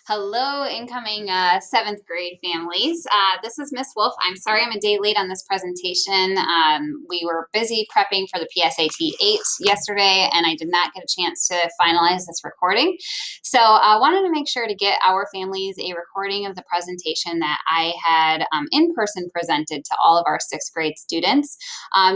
Hello, incoming seventh grade families. This is Miss Wolf. I'm sorry I'm a day late on this presentation. We were busy prepping for the PSAT 8 yesterday, and I did not get a chance to finalize this recording. So I wanted to make sure to get our families a recording of the presentation that I had in person presented to all of our sixth grade students,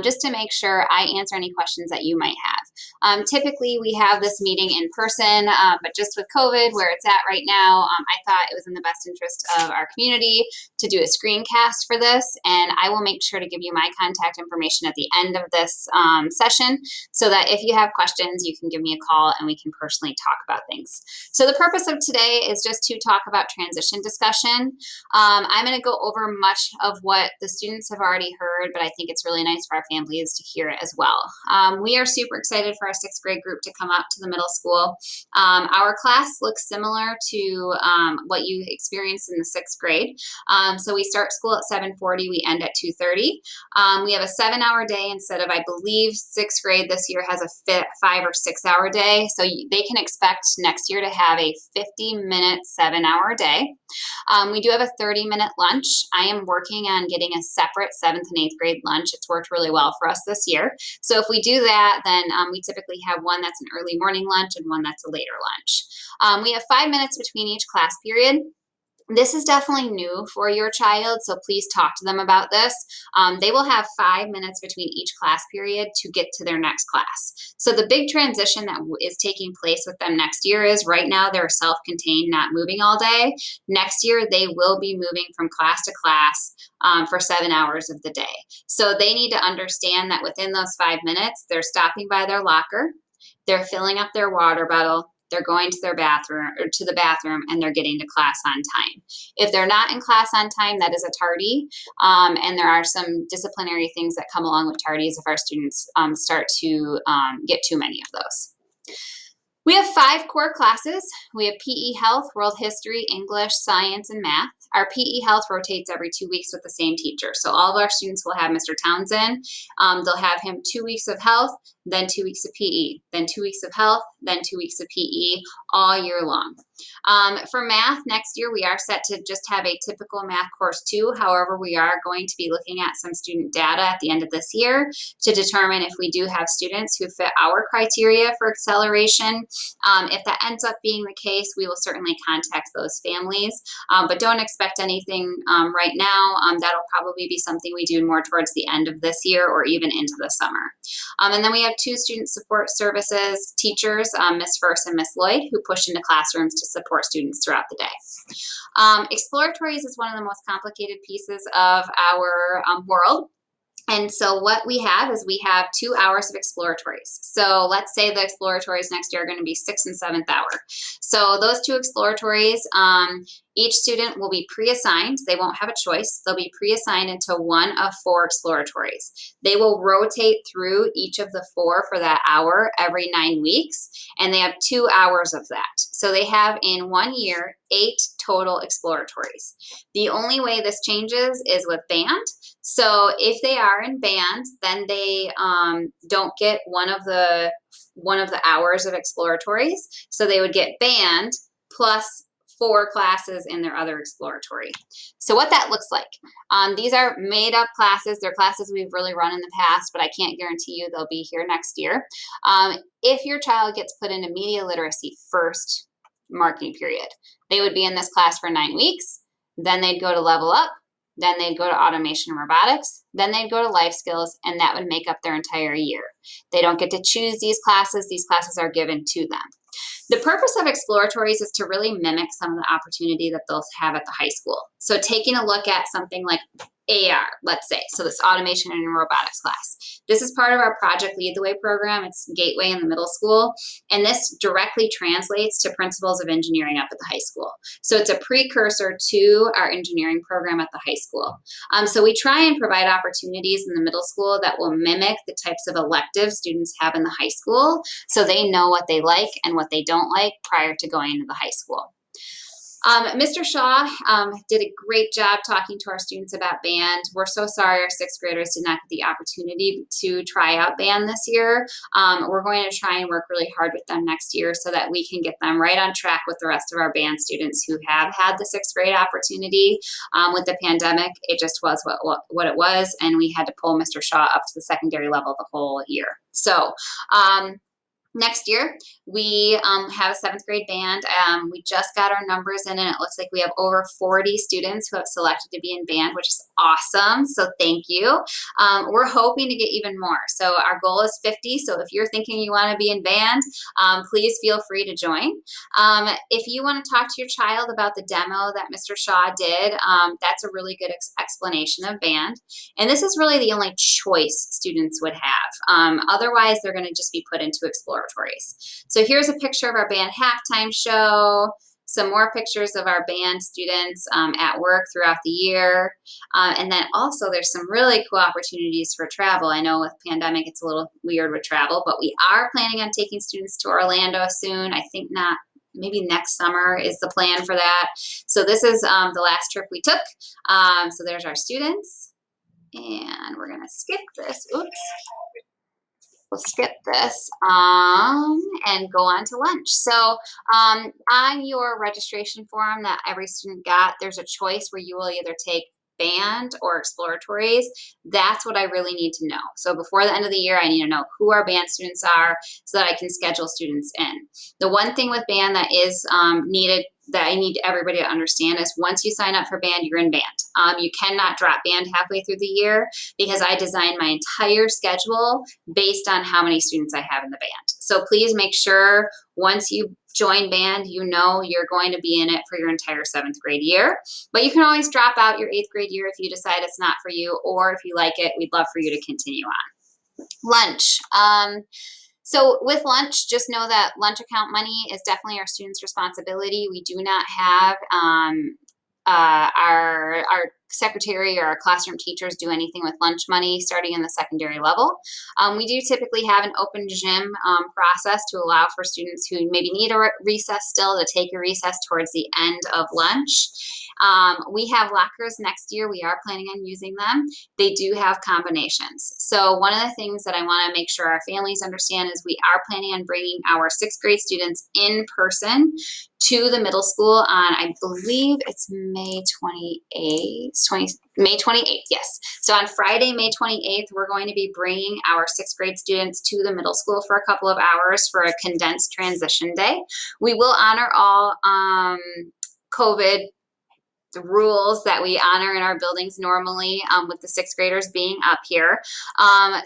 just to make sure I answer any questions that you might have. Typically, we have this meeting in person, but just with COVID, where it's at right now, I thought it was in the best interest of our community to do a screencast for this, and I will make sure to give you my contact information at the end of this session so that if you have questions, you can give me a call and we can personally talk about things. So the purpose of today is just to talk about transition discussion. I'm going to go over much of what the students have already heard, but I think it's really nice for our families to hear it as well. We are super excited for our sixth grade group to come up to the middle school. Our class looks similar to what you experienced in the sixth grade. So we start school at 7:40, we end at 2:30. We have a 7-hour day instead of, I believe, sixth grade this year has a 5 or 6 hour day. So they can expect next year to have a 50-minute 7-hour day. We do have a 30-minute lunch. I am working on getting a separate 7th and 8th grade lunch. It's worked really well for us this year. So if we do that, then we typically have one that's an early morning lunch and one that's a later lunch. We have 5 minutes between each class period. This is definitely new for your child, so please talk to them about this. They will have 5 minutes between each class period to get to their next class. So the big transition that is taking place with them next year is right now they're self-contained, not moving all day. Next year, they will be moving from class to class for 7 hours of the day. So they need to understand that within those 5 minutes, they're stopping by their locker, they're filling up their water bottle, they're going to their bathroom or to the bathroom, and they're getting to class on time. If they're not in class on time, that is a tardy, and there are some disciplinary things that come along with tardies if our students start to get too many of those. We have 5 core classes. We have PE Health, World History, English, Science, and Math. Our PE Health rotates every 2 weeks with the same teacher. So all of our students will have Mr. Townsend. They'll have him 2 weeks of health, then 2 weeks of PE, then 2 weeks of health, then 2 weeks of PE all year long. For math, next year we are set to just have a typical math course too. However, we are going to be looking at some student data at the end of this year to determine if we do have students who fit our criteria for acceleration. If that ends up being the case, we will certainly contact those families, but don't expect anything right now. That'll probably be something we do more towards the end of this year or even into the summer. And then we have 2 student support services teachers, Ms. First and Ms. Lloyd, who push into classrooms to support students throughout the day. Exploratories is one of the most complicated pieces of our world. And so what we have is we have 2 hours of exploratories. So let's say the exploratories next year are going to be 6th and 7th hour. So those 2 exploratories, each student will be pre-assigned. They won't have a choice. They'll be pre-assigned into one of 4 exploratories. They will rotate through each of the 4 for that hour every 9 weeks, and they have 2 hours of that. So they have in 1 year 8 total exploratories. The only way this changes is with band. So if they are in band, then they don't get one of the hours of exploratories. So they would get band plus 4 classes in their other exploratory. So what that looks like, these are made up classes. They're classes we've really run in the past, but I can't guarantee you they'll be here next year. If your child gets put into media literacy first marking period, they would be in this class for 9 weeks. Then they'd go to level up. Then they'd go to automation and robotics, then they'd go to life skills, and that would make up their entire year. They don't get to choose these classes are given to them. The purpose of exploratories is to really mimic some of the opportunity that they'll have at the high school. So taking a look at something like AR, let's say, so this automation and robotics class. This is part of our Project Lead the Way program. It's Gateway in the middle school, and this directly translates to principles of engineering up at the high school. So it's a precursor to our engineering program at the high school. So we try and provide opportunities in the middle school that will mimic the types of electives students have in the high school, so they know what they like and what they don't like prior to going into the high school. Mr. Shaw did a great job talking to our students about band. We're so sorry our sixth graders did not get the opportunity to try out band this year. We're going to try and work really hard with them next year so that we can get them right on track with the rest of our band students who have had the sixth grade opportunity. With the pandemic, it just was what it was, and we had to pull Mr. Shaw up to the secondary level the whole year. So, next year, we have a seventh grade band. We just got our numbers in, and it looks like we have over 40 students who have selected to be in band, which is awesome. So thank you. We're hoping to get even more. So our goal is 50. So if you're thinking you want to be in band, please feel free to join. If you want to talk to your child about the demo that Mr. Shaw did, that's a really good explanation of band. And this is really the only choice students would have. Otherwise, they're going to just be put into exploratories. So here's a picture of our band halftime show, some more pictures of our band students at work throughout the year. And then also there's some really cool opportunities for travel. I know with pandemic, it's a little weird with travel, but we are planning on taking students to Orlando soon. I think maybe next summer is the plan for that. So this is the last trip we took. So there's our students. And we're gonna skip this. Oops. We'll skip this and go on to lunch. So on your registration form that every student got, there's a choice where you will either take band or exploratories. That's what I really need to know. So before the end of the year, I need to know who our band students are so that I can schedule students in. The one thing with band that is needed that I need everybody to understand is once you sign up for band, you're in band. You cannot drop band halfway through the year because I designed my entire schedule based on how many students I have in the band. So please make sure once you join band, you know you're going to be in it for your entire seventh grade year. But you can always drop out your eighth grade year if you decide it's not for you, or if you like it, we'd love for you to continue on. Lunch. So with lunch, just know that lunch account money is definitely our students' responsibility. We do not have our secretary or our classroom teachers do anything with lunch money starting in the secondary level. We do typically have an open gym process to allow for students who maybe need a recess still to take a recess towards the end of lunch. We have lockers next year. We are planning on using them. They do have combinations. So one of the things that I want to make sure our families understand is we are planning on bringing our sixth grade students in person to the middle school on, I believe it's May 28th, yes. So on Friday, May 28th, we're going to be bringing our sixth grade students to the middle school for a couple of hours for a condensed transition day. We will honor all COVID the rules that we honor in our buildings normally with the sixth graders being up here.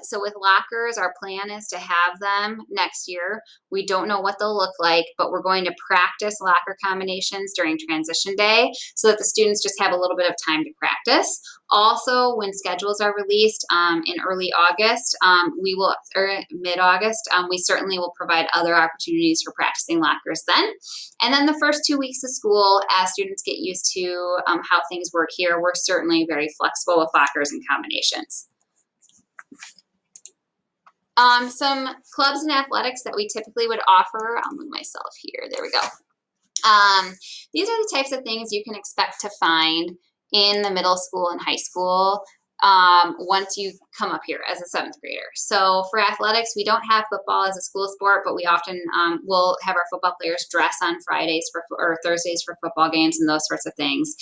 So with lockers, our plan is to have them next year. We don't know what they'll look like, but we're going to practice locker combinations during transition day so that the students just have a little bit of time to practice. Also, when schedules are released in early August, or mid-August, we certainly will provide other opportunities for practicing lockers then. And then the first 2 weeks of school, as students get used to how things work here, we're certainly very flexible with lockers and combinations. Some clubs and athletics that we typically would offer. I'll move myself here. There we go. These are the types of things you can expect to find in the middle school and high school once you come up here as a seventh grader. So for athletics, we don't have football as a school sport, but we often will have our football players dress on Fridays or Thursdays for football games and those sorts of things.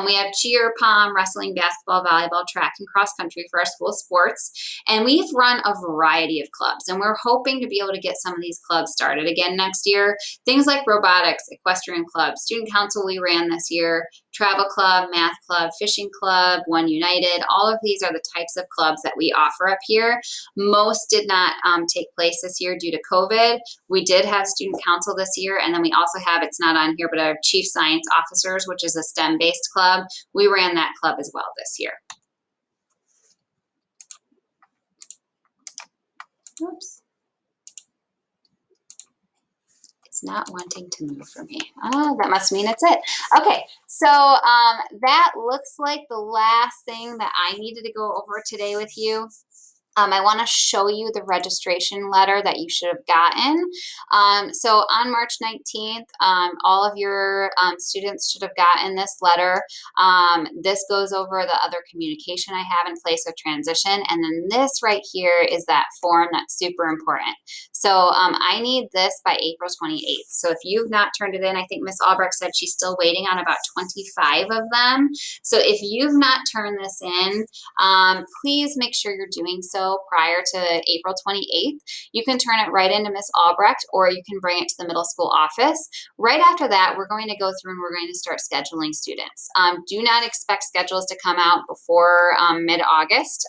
We have cheer, pom, wrestling, basketball, volleyball, track, and cross country for our school sports. And we've run a variety of clubs, and we're hoping to be able to get some of these clubs started again next year. Things like robotics, equestrian club, student council we ran this year, travel club, math club, fishing club, One United. All of these are the types of clubs that we offer up here. Most did not take place this year due to COVID. We did have student council this year, and then we also have, it's not on here, but our chief science officers, which is a STEM-based club. We ran that club as well this year. Oops. It's not wanting to move for me. Oh, that must mean it's it. Okay, so that looks like the last thing that I needed to go over today with you. I want to show you the registration letter that you should have gotten. So on March 19th, all of your students should have gotten this letter. This goes over the other communication I have in place with transition. And then this right here is that form that's super important. So I need this by April 28th. So if you've not turned it in, I think Miss Albrecht said she's still waiting on about 25 of them. So if you've not turned this in, please make sure you're doing so prior to April 28th. You can turn it right into Miss Albrecht, or you can bring it to the middle school office. Right after that, we're going to go through and we're going to start scheduling students. Do not expect schedules to come out before mid-August.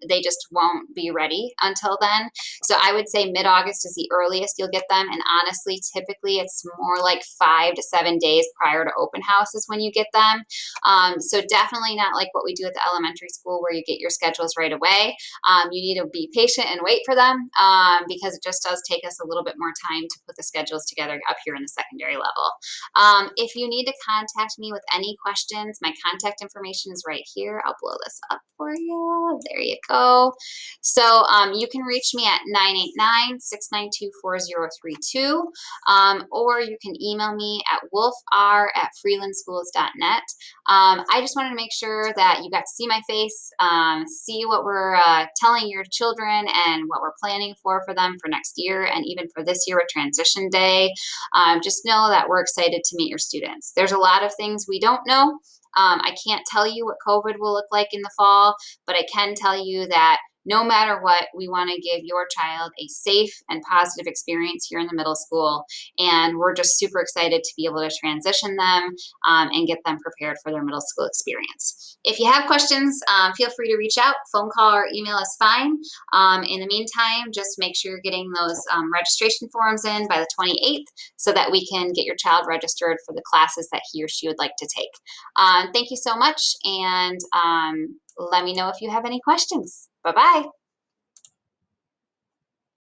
They just won't be ready until then. So I would say mid-August is the earliest you'll get them. And honestly, typically it's more like 5 to 7 days prior to open house is when you get them. So definitely not like what we do at the elementary school where you get your schedules right away. You need to be patient and wait for them because it just does take us a little bit more time to put the schedules together up here in the secondary level. If you need to contact me with any questions, my contact information is right here. I'll blow this up for you. There you go. So you can reach me at 989-692-4032, or you can email me at wolfr@freelandschools.net. I just wanted to make sure that you got to see my face, see what we're telling your children and what we're planning for them for next year and even for this year with Transition Day. Just know that we're excited to meet your students. There's a lot of things we don't know. I can't tell you what COVID will look like in the fall, but I can tell you that no matter what, we want to give your child a safe and positive experience here in the middle school. And we're just super excited to be able to transition them and get them prepared for their middle school experience. If you have questions, feel free to reach out. Phone call or email is fine. In the meantime, just make sure you're getting those registration forms in by the 28th so that we can get your child registered for the classes that he or she would like to take. Thank you so much, and let me know if you have any questions. Bye-bye.